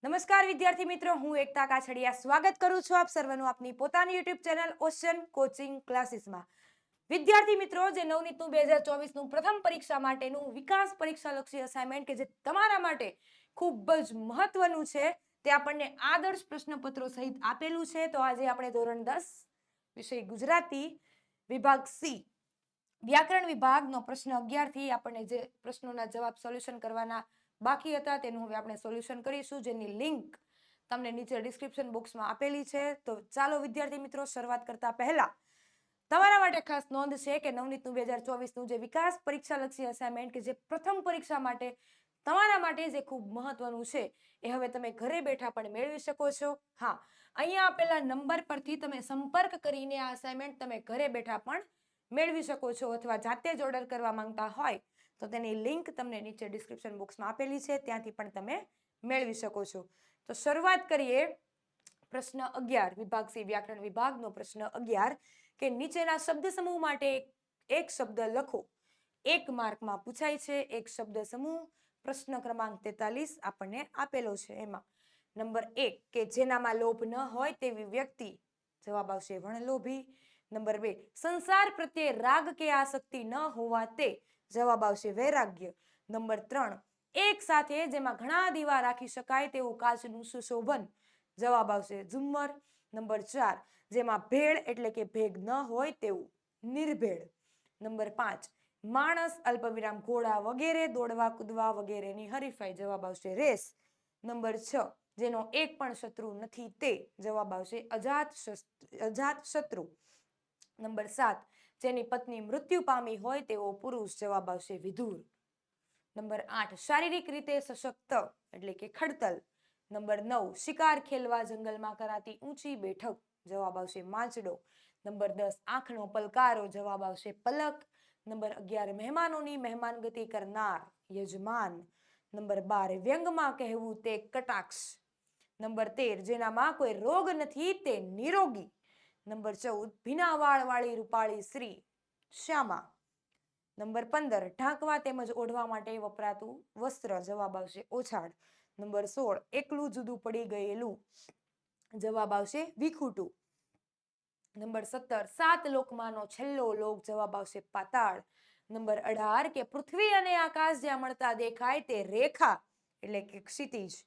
નમસ્કાર વિદ્યાર્થી મિત્રો, હું એકતા કાછડિયા સ્વાગત કરું છું આપ સર્વનું આપની પોતાની યુટ્યુબ ચેનલ ઓશન કોચિંગ ક્લાસીસમાં. વિદ્યાર્થી મિત્રો, જે નવનીતનું 2024નું પ્રથમ પરીક્ષા માટેનું વિકાસ પરીક્ષાલક્ષી અસાઇનમેન્ટ કે જે તમારા માટે ખૂબ જ મહત્વનું છે, તે આપણને આદર્શ પ્રશ્નપત્રો સહિત આપેલું છે. તો આજે આપણે ધોરણ 10 વિષય ગુજરાતી વિભાગ સી વ્યાકરણ વિભાગનો પ્રશ્ન 11 થી આપણને જે પ્રશ્નોના જવાબ સોલ્યુશન કરવાના બાકી હતા તેનું હવે આપણે સોલ્યુશન કરીશું, જેની લિંક તમને નીચે ડિસ્ક્રિપ્શન બોક્સમાં આપેલી છે. તો ચાલો વિદ્યાર્થી મિત્રો, શરૂઆત કરતા પહેલા તમારા માટે ખાસ નોંધ છે કે નવનીતનું 2024નું જે વિકાસ પરીક્ષાલક્ષી અસાઇનમેન્ટ કે જે પ્રથમ પરીક્ષા માટે તમારા માટે જે ખૂબ મહત્વનું છે, એ હવે તમે ઘરે બેઠા પણ મેળવી શકો છો. હા, અહીંયા આપેલા નંબર પરથી તમે સંપર્ક કરીને આ અસાઇનમેન્ટ તમે ઘરે બેઠા પણ મેળવી શકો છો, અથવા જાતે જ ઓર્ડર કરવા માંગતા હોય તો તેની લિંક તમને નીચે ડિસ્ક્રિપ્શન બોક્સમાં આપેલી છે, ત્યાંથી પણ તમે મેળવી શકો છો. તો શરૂઆત કરીએ પ્રશ્ન 11, વિભાગ સી વ્યાકરણ વિભાગનો પ્રશ્ન 11 કે નીચેના શબ્દ સમૂહ માટે એક શબ્દ લખો. 1 માર્કમાં પૂછાય છે. એક શબ્દ સમૂહ, પ્રશ્ન ક્રમાંક 43 આપણને આપેલો છે. એમાં નંબર 1 કે જેનામાં લોભ ન હોય તેવી વ્યક્તિ, જવાબ આવશે વણલોભી. નંબર 2 સંસાર પ્રત્યે રાગ કે આસક્તિ ન હોવા તે, જવાબ આવશે વૈરાગ્ય. નંબર 3 એક સાથે જેમાં ઘણા દીવા રાખી શકાય તેવું કાચનું સુશોભન, જવાબ આવશે ઝુમ્મર. નંબર 4 જેમાં ભેળ એટલે કે ભેગ ન હોય તેવું નિર્ભેળ. નંબર 5 માણસ અલ્પવિરામ ઘોડા વગેરે દોડવા કૂદવા વગેરેની હરીફાઈ, જવાબ આવશે રેસ. નંબર 6 જેનો એક પણ શત્રુ નથી તે, જવાબ આવશે અજાત શત્રુ. નંબર 7 જેની પત્ની મૃત્યુ પામી હોય તેવો પુરુષ, જવાબ આવશે વિધુર. નંબર 8 શારીરિક રીતે સશક્ત એટલે કે ખડતલ. નંબર 9 શિકાર ખેલવા જંગલમાં કરાતી ઊંચી બેઠક, જવાબ આવશે માંચડો. નંબર 10 આંખનો પલકારો, જવાબ આવશે પલક. નંબર 11 મહેમાનોની મહેમાનગતિ કરનાર, યજમાન. નંબર 12 વ્યંગમાં કહેવું તે કટાક્ષ. નંબર 13 જેનામાં કોઈ રોગ નથી તે નિરોગી. નંબર 14 ભીના વાળ વાળી રૂપાળી સ્ત્રી, શ્યામા. નંબર 15 ઢાંકવા તેમજ ઓઢવા માટે વપરાતું વસ્ત્ર, જવાબ આવશે ઓછાડ. નંબર 16 એકલું જુદું પડી ગયેલું, જવાબ આવશે વિખૂટું. નંબર 17 7 લોકમાંનો છેલ્લો લોક, જવાબ આવશે પાતાળ. નંબર 18 કે પૃથ્વી અને આકાશ જ્યાં મળતા દેખાય તે રેખા એટલે કે ક્ષિતિજ.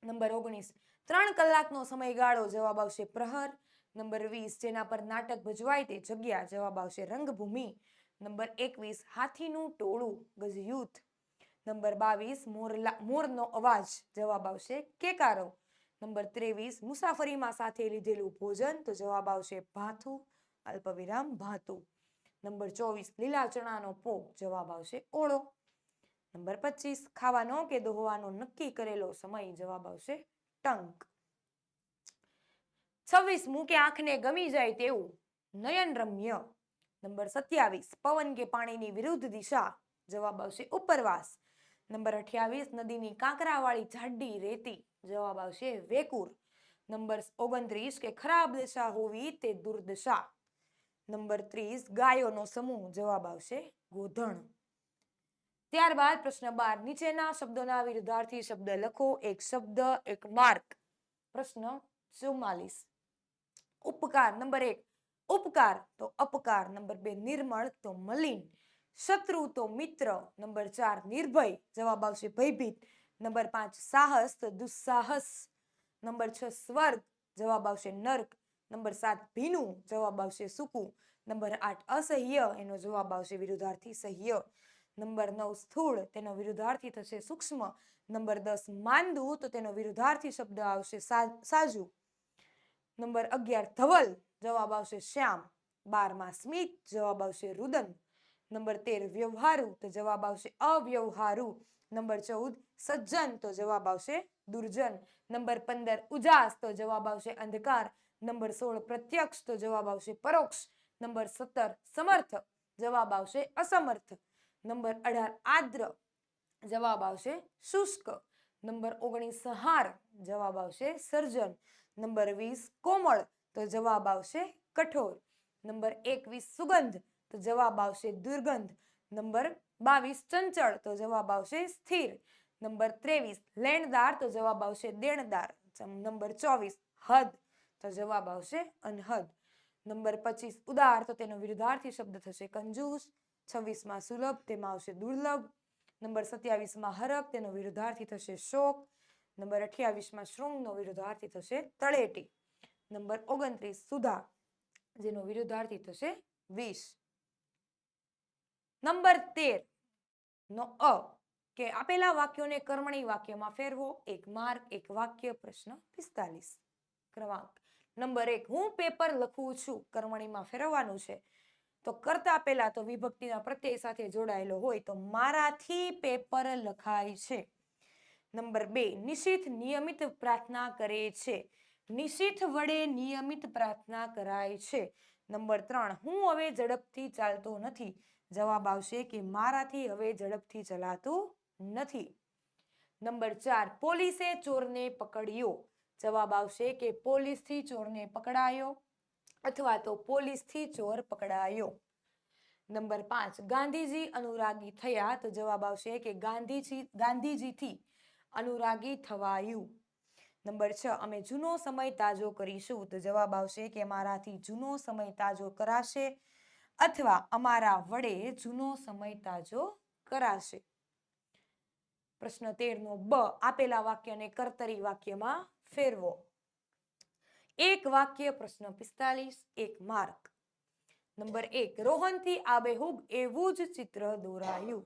નંબર 19 3 કલાકનો સમયગાળો, જવાબ આવશે પ્રહર. નંબર 20 જેના પર નાટક ભજવાય તે જગ્યા, જવાબ આવશે રંગભૂમિ. નંબર 21 હાથીનું ટોળું, ગજયુથ. નંબર 22 મોરનો અવાજ, જવાબ આવશે કેકારો. નંબર 23 મુસાફરીમાં સાથે લીધેલું ભોજન, તો જવાબ આવશે ભાથું, અલ્પવિરામ ભાતું. નંબર 24 લીલા ચણાનો પોક, જવાબ આવશે ઓળો. નંબર 25 ખાવાનો કે દોહવાનો નક્કી કરેલો સમય, જવાબ આવશે ટંક. 26 કે આંખને ગમી જાય તેવું નયનરમ્ય. નંબર 27 પવન કે પાણીની વિરુદ્ધ દિશા, જવાબ આવશે ઉપરવાસ. નંબર 28 નદીની કાંકરાવાળી જાડી રેતી, જવાબ આવશે વેકુર. નંબર 29 કે ખરાબ દશા હોવી તે દુર્દશા. નંબર 30 ગાયોનો સમૂહ, જવાબ આવશે ગોધણ. ત્યારબાદ પ્રશ્ન 12 નીચેના શબ્દોના વિરુદ્ધાર્થી શબ્દ લખો. એક શબ્દ એક માર્ક. પ્રશ્ન 44 ઉપકાર. નંબર 1 ઉપકાર તો અપકાર. નંબર 2 નિર્મળ તો મલિન. શત્રુ તો મિત્ર. નંબર 4 નિર્ભય, જવાબ આવશે ભયભીત. નંબર 5 સાહસ તો દુસ્સાહસ. નંબર 6 સ્વર્ગ, જવાબ આવશે નર્ક. નંબર 7 ભીનું, જવાબ આવશે સૂકું. નંબર 8 અસહ્ય, એનો જવાબ આવશે વિરુદ્ધાર્થી સહ્ય. નંબર 9 સ્થૂળ, તેનો વિરુદ્ધાર્થી થશે સૂક્ષ્મ. નંબર 10 માંદું, તો તેનો વિરુદ્ધાર્થી શબ્દ આવશે સાજુ. નંબર 11 ધવલ, જવાબ આવશે શ્યામ. 12 સ્મિત, જવાબ આવશે રુદન. નંબર 13 વ્યવહારુ, તો જવાબ આવશે અવ્યવહારુ. નંબર 14 સજ્જન, તો જવાબ આવશે દુર્જન. નંબર 15 ઉજાસ, તો જવાબ આવશે અંધકાર. નંબર 16 પ્રત્યક્ષ, તો જવાબ આવશે પરોક્ષ. નંબર 17 સમર્થ, જવાબ આવશે અસમર્થ. નંબર 18 આદ્ર, જવાબ આવશે શુષ્ક. નંબર 19 સંહાર, જવાબ આવશે સર્જન. નંબર 20 કોમળ, તો જવાબ આવશે કઠોર. નંબર 21 સુગંધ, તો જવાબ આવશે દુર્ગંધ. નંબર 22 ચંચળ, તો જવાબ આવશે સ્થિર. નંબર 23 લેણદાર તો જવાબ આવશે દેણદાર. નંબર 24 હદ તો જવાબ આવશે અનહદ. નંબર 25 ઉદાર તો તેનો વિરુદ્ધાર્થી શબ્દ થશે કંજૂસ. 26માં સુલભ તેમાં આવશે દુર્લભ. નંબર 27માં હરખ તેનો વિરુદ્ધાર્થી થશે શોક. નંબર 28માં શૃંગનો વિરુદ્ધાર્થી થશે તળેટી. નંબર 29 સુધા જેનો વિરુદ્ધાર્થી થશે વિષ. નંબર 13 નો અ કે આપેલા વાક્યોને કર્મણી વાક્યમાં ફેરવો. એક માર્ક એક વાક્ય. પ્રશ્ન 45 ક્રમાંક. નંબર 1 હું પેપર લખું છું કર્મણીમાં ફેરવવાનું છે. તો કરતા પહેલા તો વિભક્તિના પ્રત્યય સાથે જોડાયેલો હોય તો મારાથી પેપર લખાય છે. નંબર 2 નિશિથ નિયમિત પ્રાર્થના કરે છે. નિશિથ વડે નિયમિત પ્રાર્થના કરાય છે. નંબર 3 હું હવે ઝડપથી ચાલતો નથી. જવાબ આવશે કે મારાથી હવે ઝડપથી ચલાતું નથી. નંબર 4 પોલીસે ચોરને પકડ્યો. જવાબ આવશે કે પોલીસથી ચોરને પકડાયો અથવા તો પોલીસથી ચોર પકડાયો. નંબર 5 ગાંધીજી અનુરાગી થયા. તો જવાબ આવશે કે ગાંધીજીથી અનુરાગી થવાયું. નંબર 6 અમે જૂનો સમય તાજો કરીશું. તો જવાબ આવશે કે મારાથી જૂનો સમય તાજો કરાશે અથવા અમારા વડે જૂનો સમય તાજો કરાશે. પ્રશ્ન 13 નો બ આપેલા વાક્યને કર્તરી વાક્યમાં ફેરવો. એક વાક્ય. પ્રશ્ન 45 એક માર્ક. નંબર 1 રોહનથી આબેહૂબ એવું જ ચિત્ર દોરાયું.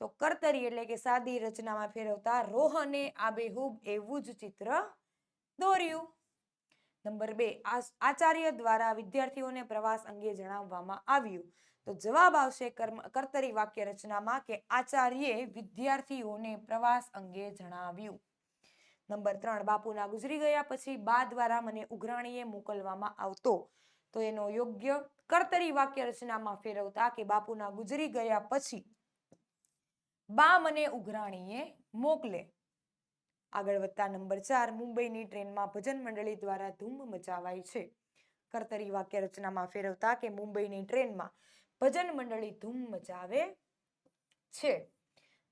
તો કર્તરી એટલે કે સાદી રચનામાં ફેરવતા રોહને આબેહૂબ એવું જ ચિત્ર દોર્યું. નંબર 2 આચાર્ય દ્વારા વિદ્યાર્થીઓને પ્રવાસ અંગે જણાવવામાં આવ્યું. તો જવાબ આવશે કર્તરી વાક્ય રચનામાં કે આચાર્યે વિદ્યાર્થીઓને પ્રવાસ અંગે જણાવ્યું. નંબર 3 બાપુના ગુજરી ગયા પછી બા દ્વારા મને ઉઘરાણીએ મોકલવામાં આવતો. તો એનો યોગ્ય કર્તરી વાક્ય રચનામાં ફેરવતા કે બાપુના ગુજરી ગયા પછી બા મને ઉઘરાણીએ મોકલે. આગળ વધતા નંબર 4 મુંબઈની ટ્રેનમાં ભજન મંડળી દ્વારા ધૂમ મચાવાય છે. કર્તરી વાક્ય રચનામાં ફેરવતા કે મુંબઈની ટ્રેનમાં ભજન મંડળી ધૂમ મચાવે છે.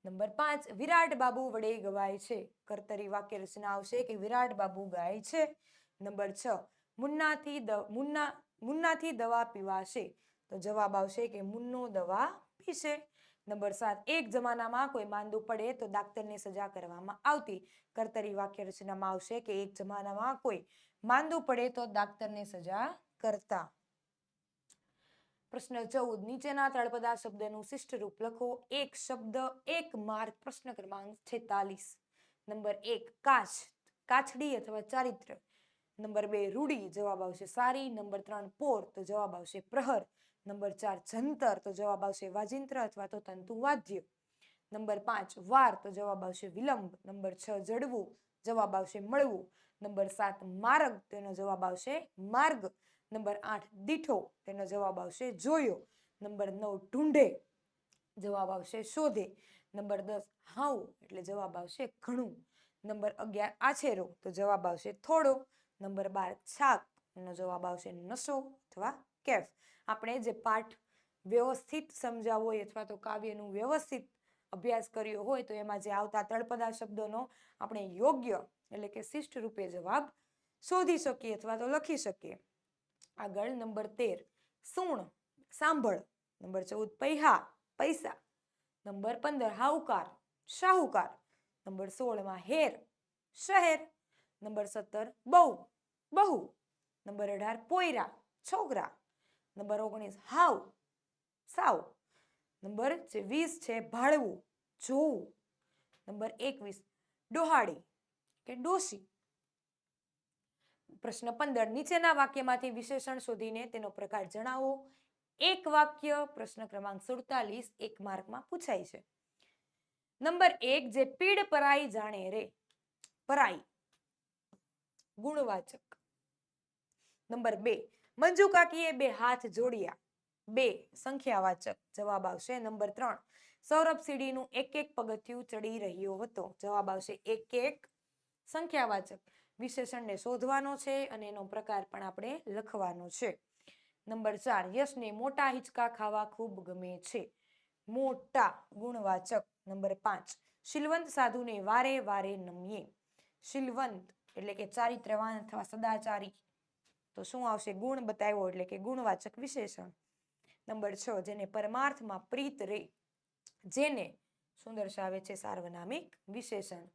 નંબર 5 વિરાટ બાબુ વડે ગવાય છે. કર્તરી વાક્ય રચના આવશે કે વિરાટ બાબુ ગાય છે. નંબર 6 મુન્નાથી દવા પીવાશે. તો જવાબ આવશે કે મુન્નો દવા પીશે. નંબર 7 એક જમાનામાં કોઈ માંદું પડે તો ડાક્ટરને સજા કરવામાં આવતી. કર્તરી વાક્ય રચનામાં આવશે કે એક જમાનામાં કોઈ માંદું પડે તો ડાક્ટરને સજા કરતા. પ્રશ્ન 14 નીચેના તળપદા શબ્દનું શિષ્ટ રૂપ લખો. એક શબ્દ એક માર્ક. પ્રશ્ન ક્રમાંક 46. નંબર 1 કાચ કાચડી અથવા ચારિત્ર. નંબર 2 રૂડી જવાબ આવશે સારી. નંબર 3 પોર તો જવાબ આવશે પ્રહર. નંબર 4 જંતર તો જવાબ આવશે વાજિંત્ર અથવા તો તંતુ વાદ્ય. નંબર 5 વાર તો જવાબ આવશે વિલંબ. નંબર 6 જડવું જવાબ આવશે મળવું. નંબર 7 માર્ગ તેનો જવાબ આવશે માર્ગ. નંબર 8 દીઠો તેનો જવાબ આવશે જોયો. નંબર 9 ઢૂંઢે જવાબ આવશે શોધે. નંબર 10 હાઉ એટલે જવાબ આવશે ઘણું. નંબર 11 આછેરો તો જવાબ આવશે થોડો. નંબર 12 છાક એનો જવાબ આવશે નશો અથવા કેફ. આપણે જે પાઠ વ્યવસ્થિત સમજાવવો હોય અથવા તો કાવ્યનું વ્યવસ્થિત અભ્યાસ કર્યો હોય તો એમાં જે આવતા તળપદા શબ્દોનો આપણે યોગ્ય એટલે કે શિષ્ટ રૂપે જવાબ શોધી શકીએ અથવા તો લખી શકીએ. આગળ નંબર 13 સૂણ સાંભળ. નંબર 14 પૈહા પૈસા. નંબર 15 હાઉકાર શાહુકાર. નંબર 16 હેર શહેર. નંબર 17 બહુ બહુ. નંબર 18 પોયરા છોકરા. નંબર 19 હાવ સાવ. નંબર 20 છે ભાળવું જોવું. નંબર 21 ડોહાડી કે ડોશી. પ્રશ્ન 15 નીચેના વાક્યમાંથી વિશેષણ શોધીને તેનો પ્રકાર જણાવો. એક વાક્ય. પ્રશ્ન ક્રમાંક 47 એક માર્કમાં પૂછાય છે. નંબર 1 જે પીડ પરાઈ જાણે રે. પરાઈ ગુણવાચક. નંબર 2 મંજુ કાકીએ બે હાથ જોડ્યા. બે સંખ્યાવાચક જવાબ આવશે. નંબર 3 સૌરભ સીડીનું એક એક પગથિયું ચડી રહ્યો હતો. જવાબ આવશે એક એક સંખ્યાવાચક. વિશેષણને શોધવાનો છે અને એનો પ્રકાર પણ આપણે લખવાનો છે. નંબર 4 યશને મોટા હિંચકા ખાવા ખૂબ ગમે છે. મોટા ગુણવાચક. નંબર 5 શીલવંત સાધુને વારે વારે નમીએ. શીલવંત એટલે કે ચારિત્ર્યવાન અથવા સદાચારી, તો શું આવશે? ગુણ બતાવ્યો એટલે કે ગુણવાચક વિશેષણ. નંબર 6, જેને પરમાર્થમાં પ્રીત રે, જેને શું દર્શાવે છે? સાર્વનામિક વિશેષણ.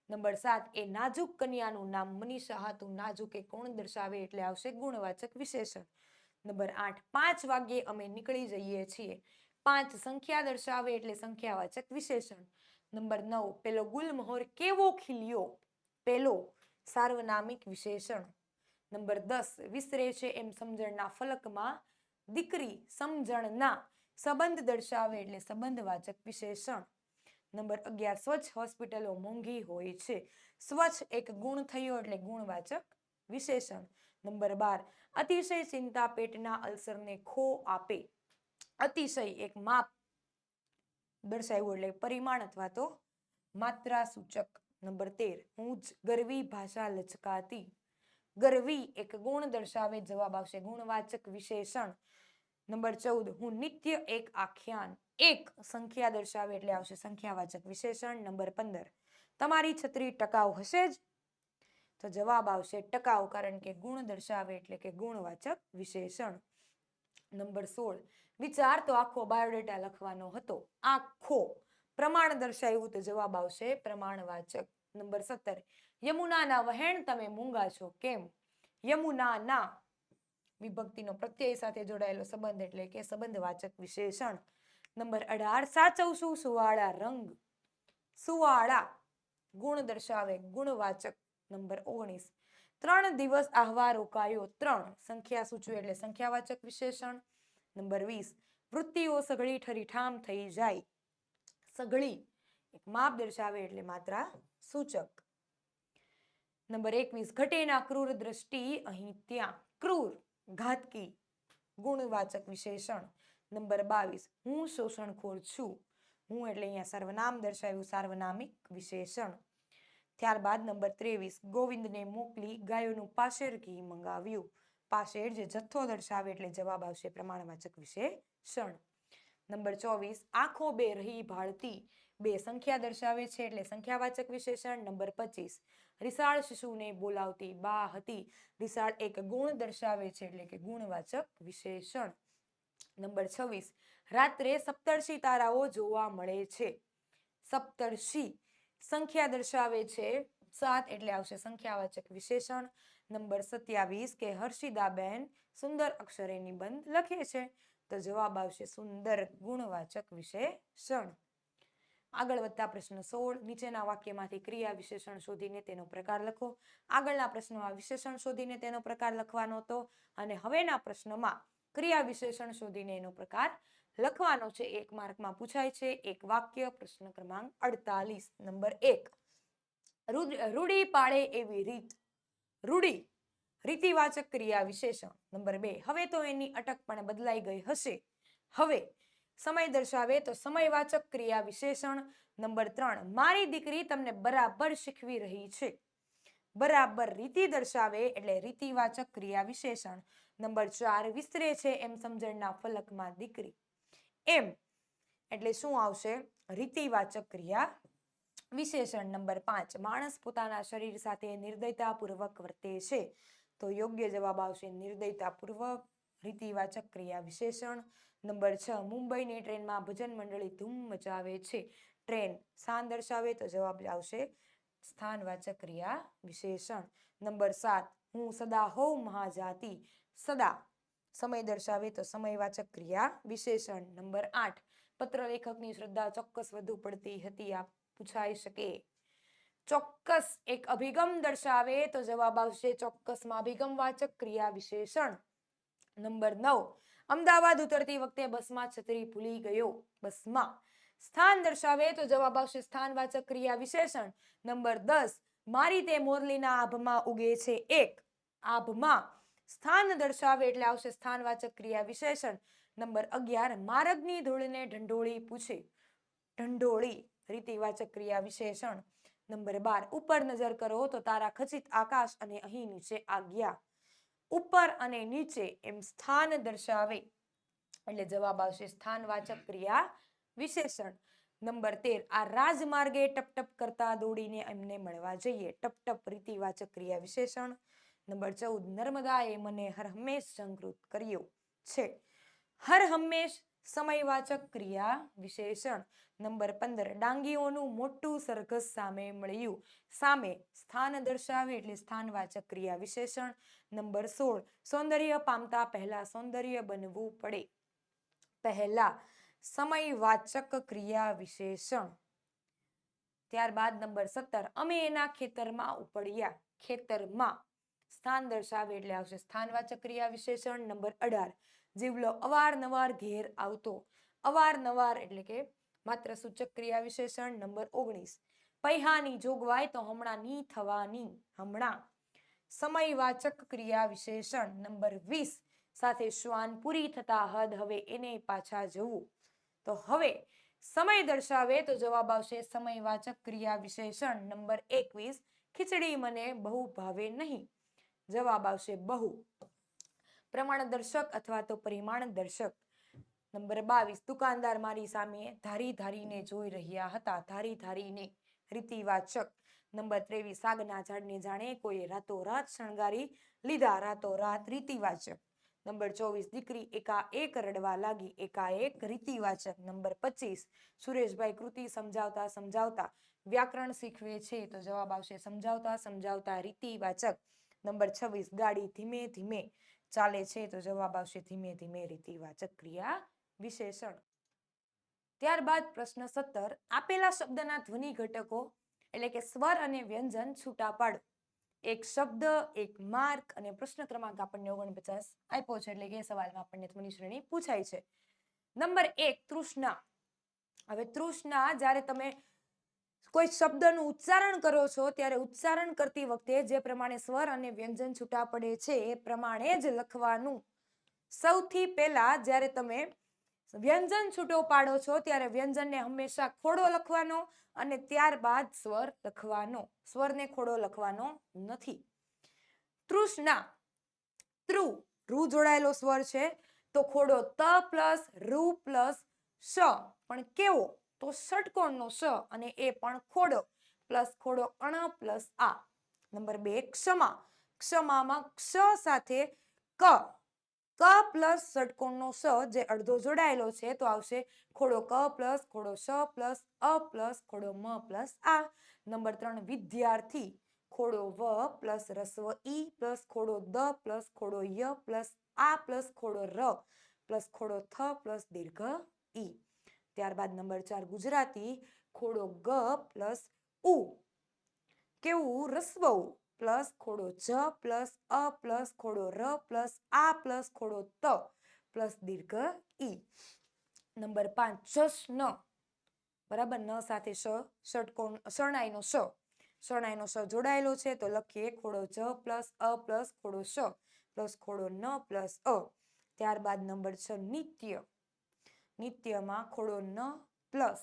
નંબર 7, એ નાજુક કન્યાનું નામ મનીષા હતું. નાજુક એ કોણ દર્શાવે એટલે આવશે ગુણવાચક વિશેષણ. નંબર 8, 5 વાગ્યે અમે નીકળી જઈએ છીએ. 5 સંખ્યા દર્શાવે એટલે સંખ્યાવાચક વિશેષણ. નંબર 9, પેલો ગુલમહોર કેવો ખીલ્યો. પેલો સાર્વનામિક વિશેષણ. નંબર 10, વિસરે છે એમ સમજણના ફલકમાં દીકરી સમજણના સંબંધ દર્શાવે એટલે સંબંધવાચક વિશેષણ. નંબર 11, સ્વચ્છ હોસ્પિટલો મોંઘી હોય છે. સ્વચ્છ એક ગુણ થયો એટલે ગુણવાચક વિશેષણ. નંબર 12, અતિશય ચિંતા પેટના અલ્સરને ખો આપે. અતિશય એક માપ દર્શાવ્યું એટલે પરિમાણ અથવા તો માત્રા સૂચક. નંબર 13, હું જ ગરવી ભાષા લચકાતી. ગરવી એક ગુણ દર્શાવે, જવાબ આવશે ગુણવાચક વિશેષણ. નંબર 14, હું નિત્ય એક આખ્યાન. એક સંખ્યા દર્શાવે એટલે આવશે સંખ્યાવાચક વિશેષણ. નંબર 15, તમારી છત્રી ટકાઉ હશે જ, તો જવાબ આવશે ટકાઉ, કારણ કે ગુણ દર્શાવે એટલે કે ગુણવાચક વિશેષણ. નંબર 16, વિચાર તો આખો બાયોડેટા લખવાનો હતો. આખો પ્રમાણ દર્શાવ્યું, તો જવાબ આવશે પ્રમાણવાચક. નંબર 17, યમુનાના વહેણ તમે મૂંગા છો કેમ. યમુનાના વિભક્તિનો પ્રત્યય સાથે જોડાયેલો સંબંધ એટલે કે સંબંધવાચક વિશેષણ. નંબર 18, સાચવશું સુવાળા રંગ. સુવાળા ગુણ દર્શાવે ગુણવાચક. નંબર 19, 3 દિવસ આહવા રોકાયો. 3 સંખ્યા સૂચવે એટલે સંખ્યાવાચક વિશેષણ. નંબર 20, વૃત્તિઓ સઘળી ઠરીઠામ થઈ જાય. સઘળી એક માપ દર્શાવે એટલે માત્રા સૂચક. નંબર 21, ઘટેના ક્રૂર દ્રષ્ટિ અહીં ત્યાં. ક્રૂર ઘાતકી ગુણવાચક વિશેષણ. નંબર 22, હું શોષણખોર છું. હું એટલે અહીંયા સર્વનામ દર્શાવ્યું, સાર્વનામિક વિશેષણ. ત્યારબાદ નંબર 23, ગોવિંદને મોકલી ગાયોનું પાશેર ઘી મંગાવ્યું. પાશેર જે જથ્થો દર્શાવે એટલે જવાબ આવશે પ્રમાણવાચક વિશેષણ. નંબર 24, આંખો બે રહી ભાળતી. 2 સંખ્યા દર્શાવે છે એટલે સંખ્યાવાચક વિશેષણ. નંબર 25, રિસાળ શિશુને બોલાવતી બા હતી. રિસાળ એક ગુણ દર્શાવે છે એટલે કે ગુણવાચક વિશેષણ. નંબર 26, રાત્રે સપ્તર્ષિ તારાઓ જોવા મળે છે. સપ્તર્ષિ સંખ્યા દર્શાવે છે 7 એટલે આવશે સંખ્યાવાચક વિશેષણ. નંબર 27, કે હર્ષિદાબેન સુંદર અક્ષરે નિબંધ લખે છે, તો જવાબ આવશે સુંદર ગુણવાચક વિશેષણ. આગળ વધતા પ્રશ્ન 16, નીચેના વાક્યમાંથી ક્રિયા વિશેષણ શોધીને તેનો પ્રકાર લખો. આગળના પ્રશ્નમાં વિશેષણ શોધીને તેનો પ્રકાર લખવાનો હતો, અને હવેના પ્રશ્નમાં ક્રિયા વિશેષણ શોધીને એનો પ્રકાર લખવાનો છે. 1 માર્કમાં પૂછાય છે. એક વાક્ય, પ્રશ્ન ક્રમાંક 48. નંબર 1, રૂડી પાડે એવી રીત. રૂડી રીતિવાચક ક્રિયા વિશેષણ. નંબર 2, હવે તો એની અટક પણ બદલાઈ ગઈ હશે. હવે સમય દર્શાવે તો સમયવાચક ક્રિયા વિશેષણ. નંબર 3, મારી દીકરી તમને બરાબર શીખવી રહી છે. બરાબર રીતિ દર્શાવે એટલે રીતિવાચક ક્રિયા વિશેષણ. નંબર 4, વિસ્તરે છે એમ સમજણના ફલકમાં દીકરી. એમ એટલે શું આવશે? રીતિવાચક ક્રિયા વિશેષણ. નંબર 5, માણસ પોતાના શરીર સાથે નિર્દયતાપૂર્વક વર્તે છે, તો યોગ્ય જવાબ આવશે નિર્દયતાપૂર્વક, રીતિવાચક ક્રિયા વિશેષણ. નંબર 6, મુંબઈની ટ્રેનમાં ભજન મંડળી ધૂમ મચાવે છે. ટ્રેન સ્થાન દર્શાવે, તો જવાબ આવશે સ્થાનવાચક ક્રિયા વિશેષણ. નંબર 7, હું સદા હોઉં મહાજાતિ. સદા સમય દર્શાવે તો સમયવાચક ક્રિયા વિશેષણ. નંબર 8, પત્ર લેખકની શ્રદ્ધા ચોક્કસ વધુ પડતી હતી. આ પૂછાઈ શકે. ચોક્કસ એક અભિગમ દર્શાવે, તો જવાબ આવશે ચોક્કસમાં અભિગમવાચક ક્રિયા વિશેષણ. નંબર 9, અમદાવાદ ઉતરતી વખતે બસમાં છત્રી ભૂલી ગયો. બસમાં સ્થાન દર્શાવે, તો જવાબ આવશે સ્થાનવાચક ક્રિયા વિશેષણ. નંબર 10, મારી તે મોરલીના આભમાં ઉગે છે એક. આભમાં સ્થાન દર્શાવે એટલે આવશે સ્થાનવાચક ક્રિયા વિશેષણ. નંબર 11, માર્ગની ધૂળને ઢંઢોળી પૂછે. ઢંઢોળી રીતિવાચક ક્રિયા વિશેષણ. નંબર 12, ઉપર નજર કરો તો તારા ખચિત આકાશ અને અહીં નીચે આજ્ઞા. ઉપર અને નીચે એમ સ્થાન દર્શાવે એટલે જવાબ આવશે સ્થાનવાચક ક્રિયા વિશેષણ. નંબર 13 આ રાજમાર્ગે ટપ ટપ કરતા દોડીને એમને મળવા જઈએ. ટપ ટપ રીતિવાચક ક્રિયા વિશેષણ. નંબર 14 નર્મદાએ મને હર હંમેશ જાગૃત કર્યો છે. હર હંમેશ સમયવાચક ક્રિયા વિશેષણ. નંબર 15 ડાંગીઓનું મોટું સરઘસ સામે મળ્યું. સામે સ્થાન દર્શાવે એટલે સ્થાનવાચક ક્રિયા વિશેષણ. નંબર 16 સૌંદર્ય પામતા પહેલા સૌંદર્ય બનવું પડે. પહેલા સમયવાચક ક્રિયા વિશેષણ. ત્યારબાદ નંબર 17 અમે એના ખેતરમાં ઉપડ્યા. ખેતરમાં સ્થાન દર્શાવે એટલે આવશે સ્થાનવાચક ક્રિયા વિશેષણ. નંબર 18 જીવલો અવારનવાર ઘેર આવતો. અવારનવાર એટલે કે માત્ર સૂચક ક્રિયા વિશેષણ. નંબર 19 પૈહાની જોગવાઈ તો હમણાં ની થવાની. હમણાં સમયવાચક ક્રિયા વિશેષણ. નંબર 20 સાથે શ્વાન પૂરી થતા હદ હવે એને પાછા જવું. તો હવે સમય દર્શાવે તો જવાબ આવશે સમયવાચક ક્રિયા વિશેષણ. નંબર 21 ખીચડી મને બહુ ભાવે નહીં. જવાબ આવશે બહુ. પ્રમાણ દર્શક અથવા તો પરિમાણ દર્શક. નંબર 22 દુકાનદાર મારી સામે ધારી ધારીને જોઈ રહ્યા હતા. ધારી ધારીને રીતિવાચક. નંબર 23 સાગના ઝાડને જાણે કોઈ રાતોરાત શણગારી લીધા. રાતોરાત રીતિવાચક. નંબર 24 દીકરી એકાએક રડવા લાગી. એકાએક રીતિવાચક. નંબર 25 સુરેશભાઈ કૃતિ સમજાવતા સમજાવતા વ્યાકરણ શીખવે છે. તો જવાબ આવશે સમજાવતા સમજાવતા રીતિવાચક. નંબર 26 ગાડી ધીમે ધીમે ચાલે છે. તો જવાબ આવશે ધીમે ધીમે રીતિવાચક ક્રિયા વિશેષણ. ત્યારબાદ પ્રશ્ન 17 આપેલા શબ્દના ધ્વનિ ઘટકો એટલે કે સ્વર અને વ્યંજન છૂટા પાડો. એક શબ્દ, એક માર્ક અને પ્રશ્ન ક્રમાંક આપણને 49 આપ્યો છે. એટલે કે સવાલમાં આપણને ધ્વનિ શ્રેણી પૂછાય છે. નંબર 1 તૃષ્ણા. હવે તૃષ્ણા જ્યારે તમે કોઈ શબ્દનું ઉચ્ચારણ કરો છો ત્યારે ઉચ્ચારણ કરતી વખતે જે પ્રમાણે સ્વર અને વ્યંજન છૂટા પડે છે એ પ્રમાણે જ લખવાનું. સૌથી પહેલા જ્યારે તમે વ્યંજન છૂટો પાડો છો ત્યારે વ્યંજનને હંમેશા ખોડો લખવાનો અને ત્યારબાદ સ્વર લખવાનો. સ્વરને ખોડો લખવાનો નથી. તૃષ્ણા ત્રુ રૂ જોડાયેલો સ્વર છે તો ખોડો ત પ્લસ રૂ પ્લસ શ. પણ કેવો? તો ષટકોણનો શ અને એ પણ ખોડો પ્લસ ખોડો અણ પ્લસ આ. નંબર 2 ક્ષમા. ક્ષમામાં ક્ષ સાથે ક પ્લસ ષટકોણનો સ જે અડધો જોડાયેલો છે તો આવશે ખોડો ક પ્લસ ખોડો શ પ્લસ અ પ્લસ ખોડો મ પ્લસ આ. નંબર 3 વિદ્યાર્થી. ખોડો વ પ્લસ રસ્વ ઈ પ્લસ ખોડો દ પ્લસ ખોડો ય પ્લસ આ પ્લસ ખોડો ર પ્લસ ખોડો થ પ્લસ દીર્ઘ ઈ. ત્યારબાદ નંબર 4 ગુજરાતી. ખોડો ગ પ્લસ ઉ. કેવું? રસ્વ ઉ પ્લસ ખોડો જ પ્લસ અ પ્લસ ખોડો ર પ્લસ આ પ્લસ ખોડો ત પ્લસ દીર્ઘ ઈ. નંબર 5 જશ્ન. બરાબર. ન સાથે ષટકોણ શરણાઈનો શ. શરણાઈનો શ જોડાયેલો છે તો લખીએ ખોડો જ પ્લસ અ પ્લસ ખોડો શ પ્લસ ખોડો ન પ્લસ અ. ત્યારબાદ નંબર 6 નિત્ય. નિત્યમાં ખોડો ન પ્લસ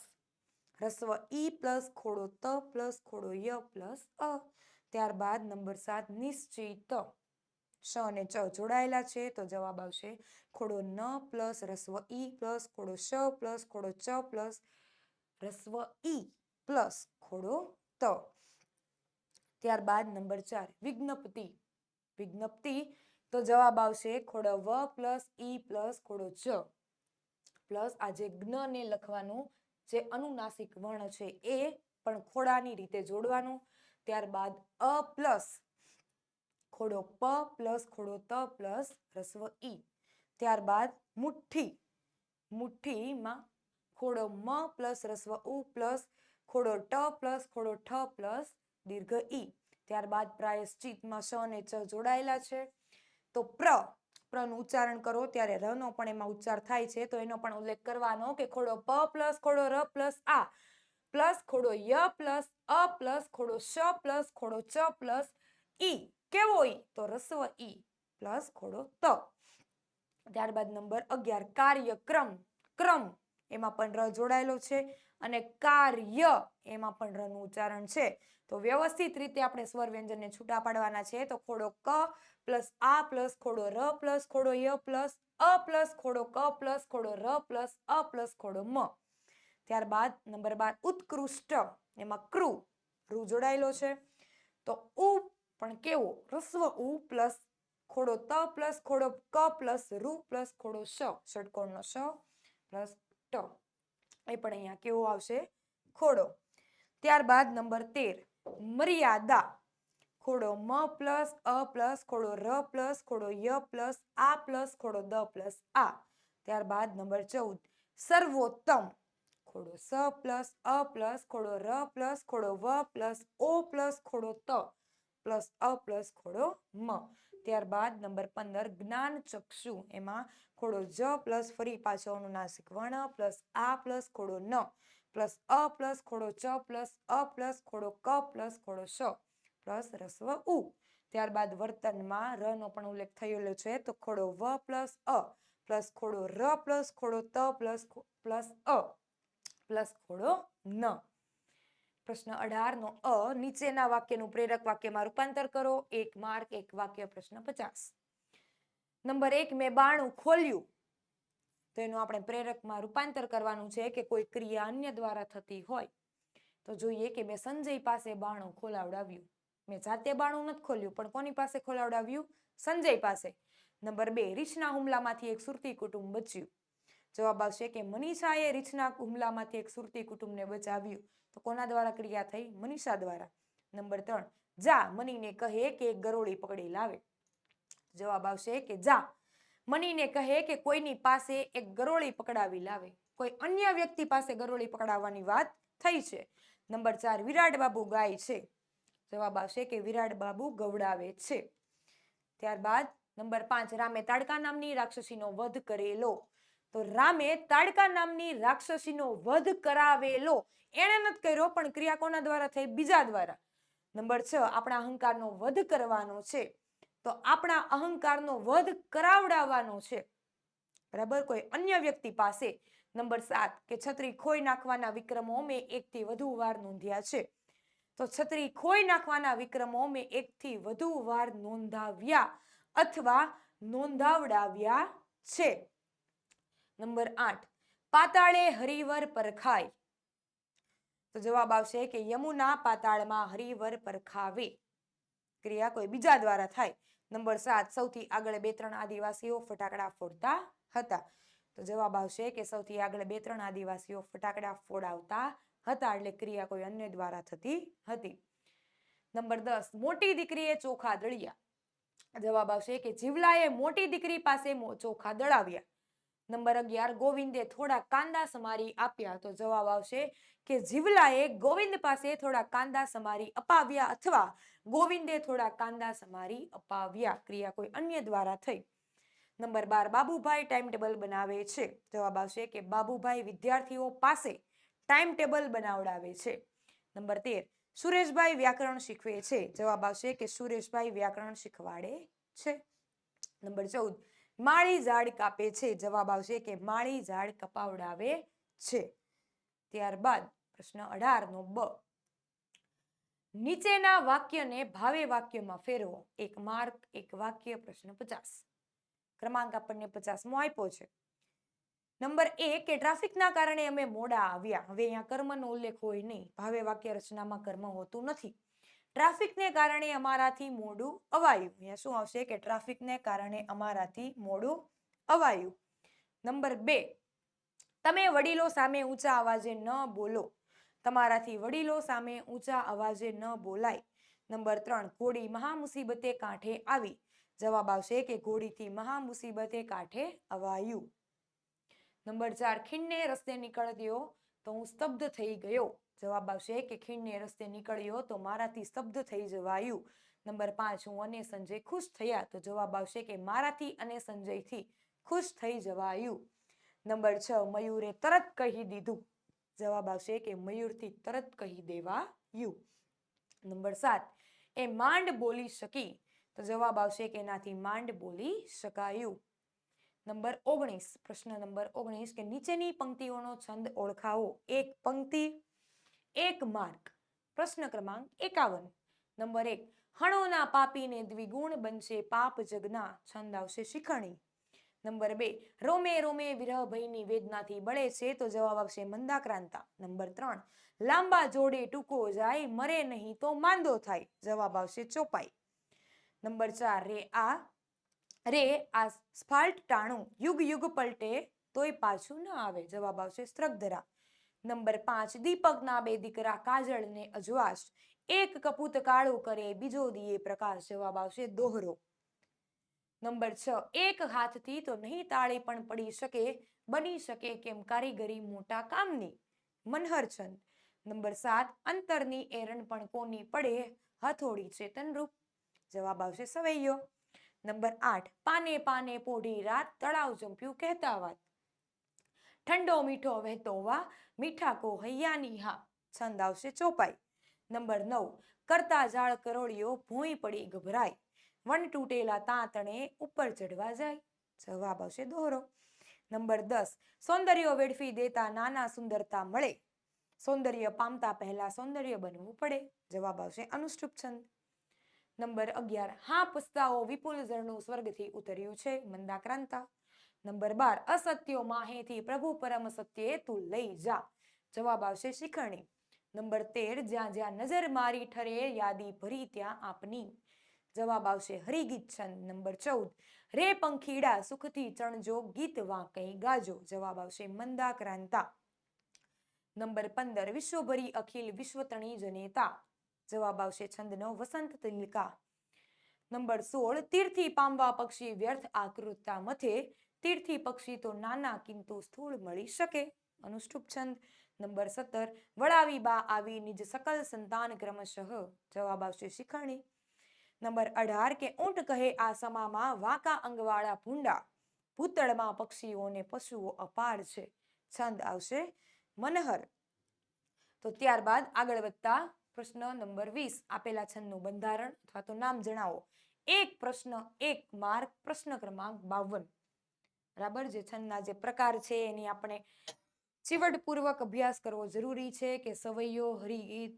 રસ્વ ઈ પ્લસ ખોડો ત પ્લસ ખોડો ય પ્લસ અ. ત્યારબાદ નંબર 7 નિશ્ચિત. શ અને ચ જોડાયેલા છે તો જવાબ આવશે ખોડો ન પ્લસ રસ્વ ઈ પ્લસ ખોડો શ પ્લસ ખોડો ચ પ્લસ રસ્વ ઈ પ્લસ ખોડો ત. ત્યારબાદ નંબર 4 વિજ્ઞપ્તિ. વિજ્ઞપ્તિ તો જવાબ આવશે ખોડો વ પ્લસ ઈ પ્લસ ખોડો જ પ્લસ આ જે જ્ઞને લખવાનું જે અનુનાસિક વર્ણ છે એ પણ ખોડાની રીતે જોડવાનું. ત્યારબાદ અ પ્લસ ખોડો પ પ્લસ ખોડો ત પ્લસ રસ્વ ઈ. ત્યારબાદ મુઠ્ઠી. મુઠ્ઠીમાં ખોડો મ પ્લસ રસ્વ ઉ પ્લસ ખોડો ટ પ્લસ ખોડો ઠ પ્લસ દીર્ઘ ઈ. ત્યારબાદ પ્રાયશ્ચિતમાં શ અને ચ જોડાયેલા છે તો પ્રનું ઉચ્ચારણ કરો ત્યારે રનો પણ એમાં ઉચ્ચાર થાય છે તો એનો પણ ઉલ્લેખ કરવાનો કે ખોડો પ પ્લસ ખોડો ર પ્લસ આ પ્લસ ખોડો ય પ્લસ અ પ્લસ ખોડો શ પ્લસ ખોડો ચ પ્લસ ઈ. કેવો ઈ? તો રસ્વ ઈ પ્લસ ખોડો ત. ત્યારબાદ નંબર 11 કાર્યક્રમ. ક્રમ એમાં પણ ર જોડાયેલો છે અને કાર્ય એમાં પણ રનું ઉચ્ચારણ છે તો વ્યવસ્થિત રીતે આપણે સ્વર વ્યંજનને છૂટા પાડવાના છે તો ખોડો ક પ્લસ આ પ્લસ ખોડો ર પ્લસ ખોડો ય પ્લસ અ પ્લસ ખોડો ક પ્લસ ખોડો ર પ્લસ અ પ્લસ ખોડો મ. ત્યારબાદ નંબર 12 ઉત્કૃષ્ટ, એમાં ક્રુ રૂ જોડાયેલો છે. તો ઉ પણ કેવો, રસ્વ ઉ પ્લસ ખોડો ત પ્લસ ખોડો ક પ્લસ રૂ પ્લસ ખોડો શ, ષટકોણનો શ પ્લસ ટ, એ પણ અહીંયા કેવો આવશે, ખોડો. ત્યારબાદ નંબર 13 મર્યાદા, ખોડો મ પ્લસ અ પ્લસ ખોડો ર પ્લસ ખોડો ય પ્લસ આ પ્લસ ખોડો દ પ્લસ આ. ત્યારબાદ નંબર 14 સર્વોત્તમ, ખોડો સ પ્લસ અ પ્લસ ખોડો ર પ્લસ ખોડો વ પ્લસ ઓ પ્લસ ખોડો ત પ્લસ અ પ્લસ ખોડો મ. ત્યારબાદ નંબર 15 જ્ઞાન ચક્ષુ, એમાં ખોડો જ પ્લસ ફરી પાછો અનુનાસિક વર્ણ પ્લસ આ પ્લસ ખોડો ન પ્લસ અ પ્લસ ખોડો ચ પ્લસ અ પ્લસ ખોડો ક પ્લસ ખોડો શ પ્લસ રસ્વ ઉ. ત્યારબાદ વર્તનમાં ર નો પણ ઉલ્લેખ થયેલો છે, તો ખોડો વ પ્લસ અ પ્લસ ખોડો ર પ્લસ ખોડો ત પ્લસ અ પ્લસ ખોડો ન. પ્રશ્ન 18 નો અ, નીચેના વાક્યનું પ્રેરક વાક્યમાં રૂપાંતર કરો. 1 માર્ક 1 વાક્ય. પ્રશ્ન 50. નંબર 1 મેં બારણું ખોલ્યું, તો એનું આપણે પ્રેરકમાં રૂપાંતર કરવાનું છે કે કોઈ ક્રિયા અન્ય દ્વારા થતી હોય. તો જોઈએ કે મેં સંજય પાસે બારણું ખોલાવડાવ્યું. મેં જાતે બારણું નથી ખોલ્યું, પણ કોની પાસે ખોલાવડાવ્યું, સંજય પાસે. નંબર 2 રીછના હુમલામાંથી એક સુરતી કુટુંબ બચ્યું. જવાબ આવશે કે મનીષાએ રીછના હુમલામાંથી એક સુરતી કુટુંબને બચાવ્યું. તો કોના દ્વારા ક્રિયા થઈ, મનીષા દ્વારા. નંબર 3 જા મનીને કહે કે એક ગરોળી પકડી લાવે. જવાબ આવશે કે જા મનીને કહે કે કોઈની પાસે એક ગરોળી પકડાવી લાવે. કોઈ અન્ય વ્યક્તિ પાસે ગરોળી પકડાવવાની વાત થઈ છે. નંબર 4 વિરાટ બાબુ ગાય છે. જવાબ આવશે કે વિરાટ બાબુ ગવડાવે છે. ત્યારબાદ નંબર 5 રામે તાડકા નામની રાક્ષસીનો વધ કરેલો. તો રામે તાડકા નામની રાક્ષસીનો વધ કરાવેલો. એણે નથી કર્યો, પણ ક્રિયા કોના દ્વારા થઈ, બીજા દ્વારા. નંબર 6 આપણા અહંકારનો વધ કરવાનો છે. તો આપણા અહંકારનો વધ કરાવડાવવાનો છે, બરાબર, કોઈ અન્ય વ્યક્તિ પાસે. નંબર 7 કે છત્રી ખોઈ નાખવાના વિક્રમો મેં 1 થી વધુ વાર નોંધ્યા છે. તો છત્રી ખોઈ નાખવાના વિક્રમો મેં 1 થી વધુ વાર નોંધાવ્યા અથવા નોંધાવડાવ્યા છે. નંબર 8 પાતાળે હરિવર પરખાય. તો જવાબ આવશે કે યમુના પાતાળમાં હરિવર પરખાવે. ક્રિયા કોઈ બીજા દ્વારા થાય. નંબર 7 સૌથી આગળ 2-3 આદિવાસીઓ ફટાકડા ફોડતા હતા. તો જવાબ આવશે કે સૌથી આગળ 2-3 આદિવાસીઓ ફટાકડા ફોડાવતા હતા, એટલે ક્રિયા કોઈ અન્ય દ્વારા થતી હતી. નંબર 10 મોટી દીકરીએ ચોખા દળ્યા. જવાબ આવશે કે જીવલાએ મોટી દીકરી પાસે ચોખા દળાવ્યા. નંબર 11 ગોવિંદે થોડા કાંદા સમારી આપ્યા. તો જવાબ આવશે કે જીવલાએ ગોવિંદ પાસે થોડા કાંદા સમારી અપાવ્યા અથવા ગોવિંદે થોડા કાંદા સમારી અપાવ્યા. ક્રિયા કોઈ અન્ય દ્વારા થઈ. નંબર 12 બાબુભાઈ ટાઈમ ટેબલ બનાવે છે. જવાબ આવશે કે બાબુભાઈ વિદ્યાર્થીઓ પાસે ટાઈમ ટેબલ બનાવડાવે છે. નંબર 13 સુરેશભાઈ વ્યાકરણ શીખવે છે. જવાબ આવશે કે સુરેશભાઈ વ્યાકરણ શીખવાડે છે. નંબર 14 માળી ઝાડ કાપે છે. જવાબ આવશે કે માળી ઝાડ કપાવડાવે છે. ત્યારબાદ પ્રશ્ન 18 નો બ, નીચેના વાક્યને ભાવે વાક્યમાં ફેરવો. 1 માર્ક 1 વાક્ય. પ્રશ્ન 50. ક્રમાંક આપણને 50મો આપ્યો છે. નંબર 1 કે ટ્રાફિકના કારણે અમે મોડા આવ્યા. હવે અહીંયા કર્મનો ઉલ્લેખ હોય નહીં, ભાવે વાક્ય રચનામાં કર્મ હોતું નથી. ટ્રાફિકને કારણે અમારાથી મોડું અવાયું. અહીંયા શું આવશે કે ટ્રાફિકને કારણે અમારાથી મોડું અવાયું. નંબર 2 તમે વડીલો સામે ઊંચા અવાજે ન બોલો. તમારાથી વડીલો સામે ઊંચા અવાજે ન બોલાય. નંબર 3 ઘોડી મહા મુસીબતે કાંઠે આવી. જવાબ આવશે કે ઘોડીથી મહા મુસીબતે કાંઠે અવાયું. નંબર 4 ખીણને રસ્તે નીકળ્યો તો હું સ્તબ્ધ થઈ ગયો. જવાબ આવશે કે ખીણને રસ્તે નીકળ્યો તો મારાથી સ્તબ્ધ થઈ જવાયું. નંબર 5 હું અને સંજય ખુશ થયા. તો જવાબ આવશે કે મારાથી અને સંજયથી ખુશ થઈ જવાયું. નંબર 6 મયુરે તરત કહી દીધું. જવાબ આવશે કે મયુરથી તરત કહી દેવાયું. નંબર 7 એ માંડ બોલી શકી. તો જવાબ આવશે કે એનાથી માંડ બોલી શકાયું. નંબર 19 પ્રશ્ન નંબર 19 કે નીચેની પંક્તિઓનો છંદ ઓળખાવો. 1 પંક્તિ 1 માર્ક. પ્રશ્ન ક્રમાંક 51. નંબર 1 હણોના પાપીને દ્વિગુણ બનશે પાપ જગના. છંદ આવશે શીખણી. નંબર 2, રોમે રોમે વિરહ ભયની વેદનાથી બળે છે, તો જવાબ આવશે મંદાક્રાંતા. નંબર 3, લાંબા જોડે ટૂંકો જાય, મરે નહીં તો માંદો થાય, જવાબ આવશે ચોપાઈ. નંબર 4, રે આસ્ફાલ્ટ ટાણું, યુગ યુગ પલટે તોય પાછું ન આવે, જવાબ આવશે સ્ત્રગધરા. નંબર 5, દીપકના બે દીકરા કાજળ ને અજવાસ, એક કપૂત કાળું કરે બીજો દિયે પ્રકાશ, જવાબ આવશે દોહરો. નંબર 6, એક હાથથી તો નહીં તાળી પણ પડી શકે, બની શકે કેમ કારીગરી મોટા કામની, મનહરચંદ. નંબર 7, અંતરની એરણ પણ કોની પડે, હથોડી ચેતનરૂપ, જવાબ આવશે સવૈયો. નંબર 8, પાને પાને પોઢી રાત, તળાવ જંપ્યું કહેતા વાત, ઠંડો મીઠો વહેતો વા, મીઠા કો હૈયાની હા, છંદ આવશે ચોપાઈ. નંબર 9, કરતા ઝાડ કરોળિયો, ભોંય પડી ગભરાય, વન તૂટેલા તાંતણે ઉપર ચઢવા જાય, જવાબ આવશે દોહરો. નંબર 10, સૌંદર્ય વેડફી દેતા નાના સુંદરતા મળે, સૌંદર્ય પામતા પહેલા સૌંદર્ય બનવું પડે, જવાબ આવશે અનુષ્ટુપ છંદ. નંબર 11, હા પસ્તાઓ વિપુલ ઝરણું સ્વર્ગથી ઉતર્યું છે, મંદાક્રાંતા. નંબર 12, અસત્યો માહેથી પ્રભુ પરમ સત્યે તું લઈ જા, જવાબ આવશે શિખરણી. નંબર 13, જ્યાં જ્યાં નજર મારી ઠરે યાદી ભરી ત્યાં આપની, જવાબ આવશે હરિગીત છંદ. નંબર 14, રે પંખીડા સુખથી ચણજો, ગીત વાંકઈ ગાજો, જવાબ આવશે મંદાક્રાંતા. નંબર 15, વિશ્વભરી અખિલ વિશ્વતણી જનેતા, જવાબ આવશે છંદનો વસંત તિલકા. નંબર 16, તીર્થી પામવા પક્ષી વ્યર્થ આકૃતતા મથે, તીર્થી પક્ષી તો નાના કિંતુ સ્થૂળ મળી શકે, અનુષ્ટુપ છંદ. નંબર 17, વળાવી બા આવી નિજ સકલ સંતાન ક્રમશઃ, જવાબ આવશે શિખરણી. નંબર 18, કે ઊંટ કહે આ સમામાં વાંકા અંગવાળા ભૂંડા, ભૂતળમાં પક્ષીઓને પશુઓ અપાર છે, છંદ આવશે મનહર. તો ત્યારબાદ આગળ વધતા પ્રશ્ન નંબર 20, આપેલા છંદનું બંધારણ અથવા તો નામ જણાવો. એક પ્રશ્ન 1 માર્ક, પ્રશ્ન ક્રમાંક 52. બરાબર, જે છંદના જે પ્રકાર છે એની આપણે ચીવટપૂર્વક અભ્યાસ કરવો જરૂરી છે, કે સવૈયો, હરિગીત.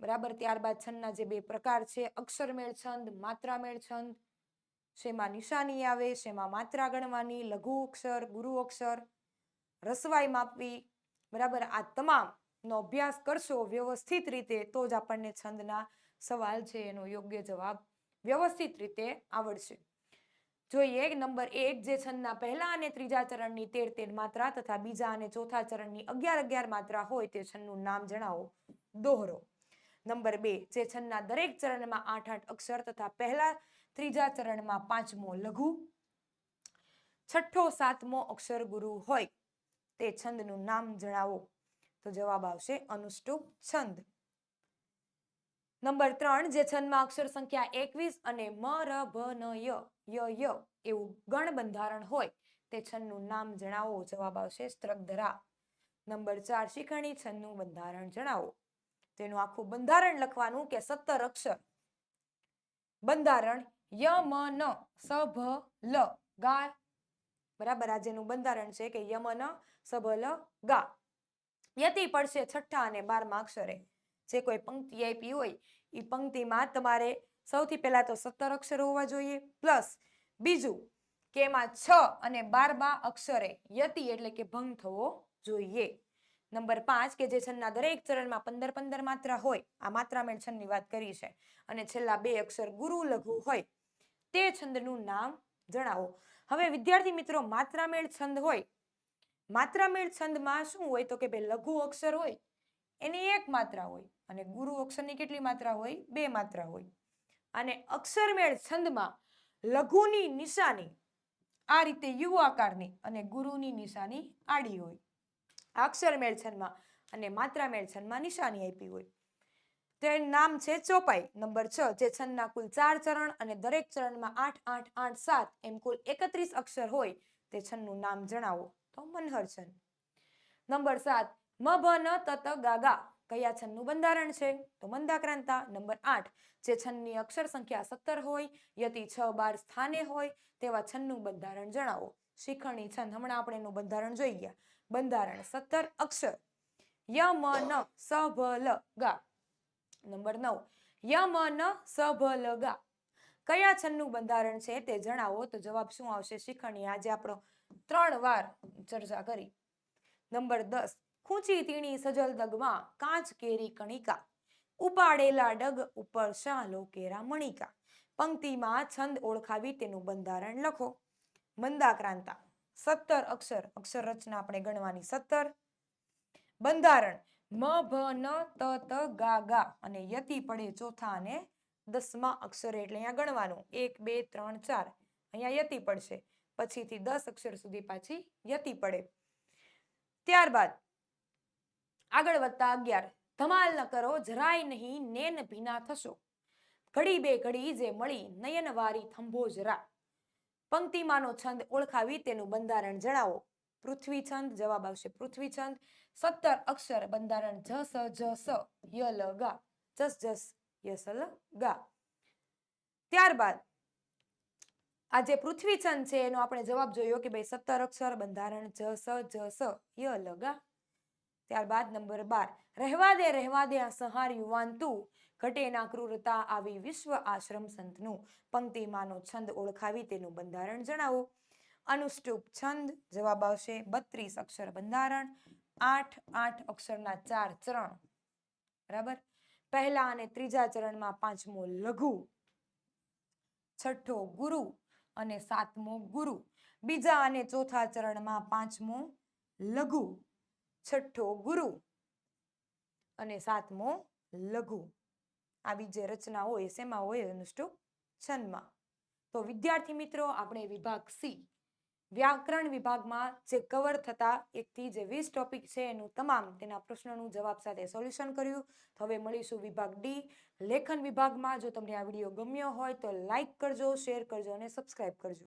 બરાબર, ત્યારબાદ છંદના જે 2 પ્રકાર છે, અક્ષરમેળ છંદ, માત્રામેળ છંદ, શેમાં નિશાની આવે, શેમાં માત્રા ગણવાની, લઘુ અક્ષર, ગુરુ અક્ષર, રસવાઈ માપવી. બરાબર, આ તમામ નો અભ્યાસ કરશો વ્યવસ્થિત રીતે તો જ આપણને છંદના સવાલ છે એનો યોગ્ય જવાબ વ્યવસ્થિત રીતે આવડશે. જોઈએ નંબર 1, જે છંદના પહેલા અને ત્રીજા ચરણની 13 માત્રા તથા બીજા અને ચોથા ચરણની 11 માત્રા હોય તે છંદનું નામ જણાવો, દોહરો. નંબર 2, જે છંદના દરેક ચરણમાં 8 અક્ષર તથા પહેલા ત્રીજા ચરણમાં 5મો લઘુ, છઠ્ઠો 7મો અક્ષર ગુરુ હોય તે છંદનું નામ જણાવો, તો જવાબ આવશે અનુષ્ટુપ છંદ. નંબર 3, જે છંદમાં અક્ષર સંખ્યા 21 અને મ ર ભ ન ય ય એવું ગણ બંધારણ હોય તે છંદનું નામ જણાવો, જવાબ આવશે સ્ત્રગધરા. નંબર 4, શિખરણી છંદનું બંધારણ જણાવો. તેનું આખું બંધારણ લખવાનું કે 17 અક્ષર બંધારણ ય મ ન સ ભ લ ગા. બરાબર, આ જેનું બંધારણ છે કે યમ ન સ ભ લ ગા. યતિ પડશે છઠ્ઠા અને 12મા અક્ષરે. જે કોઈ પંક્તિ આપી હોય એ પંક્તિમાં તમારે સૌથી પહેલા તો 17 અક્ષર હોવા જોઈએ, પ્લસ બીજું કે એમાં 6 અને 12મા અક્ષરે યતિ એટલે કે ભંગ થવો જોઈએ. નંબર 5, કે જે છંદના દરેક ચરણમાં 15 માત્રા હોય, આ માત્રામેળ છંદની વાત કરી છે, અને છેલ્લા 2 અક્ષર ગુરુ લઘુ હોય તે છંદનું નામ જણાવો. હવે વિદ્યાર્થી મિત્રો, માત્રામેળ છંદ હોય, માત્રામેળ છંદમાં શું હોય તો કે ભાઈ લઘુ અક્ષર હોય એની 1 માત્રા હોય અને ગુરુ અક્ષરની કેટલી માત્રા હોય, 2 માત્રા હોય. અને અક્ષરમેળ છંદમાં લઘુની નિશાની આ રીતે યુ આકારની અને ગુરુની નિશાની આડી હોય. અક્ષરમેળ છંદમાં અને માત્રામેળ છંદમાં નિશાની આપી હોય. તો એનું નામ છે ચોપાઈ. નંબર 6, જે છંદના કુલ 4 ચરણ અને દરેક ચરણમાં 8 8 8 7 એમ કુલ 31 અક્ષર હોય તે છંદનું નામ જણાવો, તો મનહર છંદ. નંબર 7, મ ભ ન ત ત ગા ગા કયા છંદનું બંધારણ છે, તો મંદાક્રાંતા. નંબર 8, જે છંદની અક્ષર સંખ્યા 17 હોય, યતિ 6 12 સ્થાને હોય તેવા છંદનું બંધારણ જણાવો. શિખરણી છંદ, હમણાં આપણે એનું બંધારણ જોઈ ગયા. બંધારણ 17 અક્ષર ય મ ન સ ભ લ ગા. નંબર 9, ય મ ન સ ભ લ ગા કયા છંદનું બંધારણ છે તે જણાવો. તો જવાબ શું આવશે? શિખંડી. આજે આપણો 3 વાર ચર્ચા કરી. નંબર 10, ખૂંચી તીણી સજલ દગમાં, કાંચ કેરી કણિકા, ઉપાડેલા ડગ ઉપર શાલો કેરા મણિકા. પંક્તિમાં છંદ ઓળખાવી તેનું બંધારણ લખો. મંદાક્રાંતા 17 અક્ષર, અક્ષર રચના આપણે ગણવાની 17. બંધારણ મ ભ ન ત ત ગા ગા અને યતિ પડે ચોથા અને 10મા અક્ષરે, એટલે અહીંયા ગણવાનું 1 2 3 4. અહીંયા યતિ પડશે, પછીથી 10 અક્ષર સુધી પાછી યતિ પડે. ત્યારબાદ આગળ વધતા 11, ધમાલ ન કરો જરાય નહીં નેન ભીના થશો, ઘડી બે ઘડી જે મળી નયન વારી થંભો જરા. પંક્તિમાંનો છંદ ઓળખાવી તેનું બંધારણ જણાવો. પૃથ્વી છંદ. જવાબ આવશે પૃથ્વી છંદ. 17 અક્ષર, બંધારણ જ સ જ સ ય લ ગા, જસ જસ યસ લ ગા. ત્યારબાદ આ જે પૃથ્વી છંદ છે એનો આપણે જવાબ જોયો કે ભાઈ 17 અક્ષર, બંધારણ જ સ ય લ ગા. ત્યારબાદ નંબર 12, રહેવા દે આ સંહાર યુવાન તું, ઘટે ના ક્રૂરતા આવી વિશ્વ આશ્રમ સંતનું. પંક્તિમાંનો છંદ ઓળખાવી તેનું બંધારણ જણાવો. અનુષ્ટુપ છંદ. જવાબ આવશે 32 અક્ષર, બંધારણ 8 અક્ષરના 4 ચરણ. બરાબર. પહેલા અને ત્રીજા ચરણમાં 5મો લઘુ, 6ઠ્ઠો ગુરુ અને 7મો ગુરુ. બીજા અને ચોથા ચરણમાં 5મો લઘુ, 6ઠ્ઠો ગુરુ અને 7મો લઘુ. આવી જે રચના હોય શેમાં હોય? અનુષ્ટુપ છંદમાં. તો વિદ્યાર્થી મિત્રો, આપણે વિભાગ સી વ્યાકરણ વિભાગમાં જે કવર થતા 1 થી જે 20 ટોપિક છે એનું તમામ તેના પ્રશ્નોનું જવાબ સાથે સોલ્યુશન કર્યું. તો હવે મળીશું વિભાગ ડી લેખન વિભાગમાં. જો તમને આ વિડીયો ગમ્યો હોય તો લાઈક કરજો, શેર કરજો અને સબસ્ક્રાઈબ કરજો.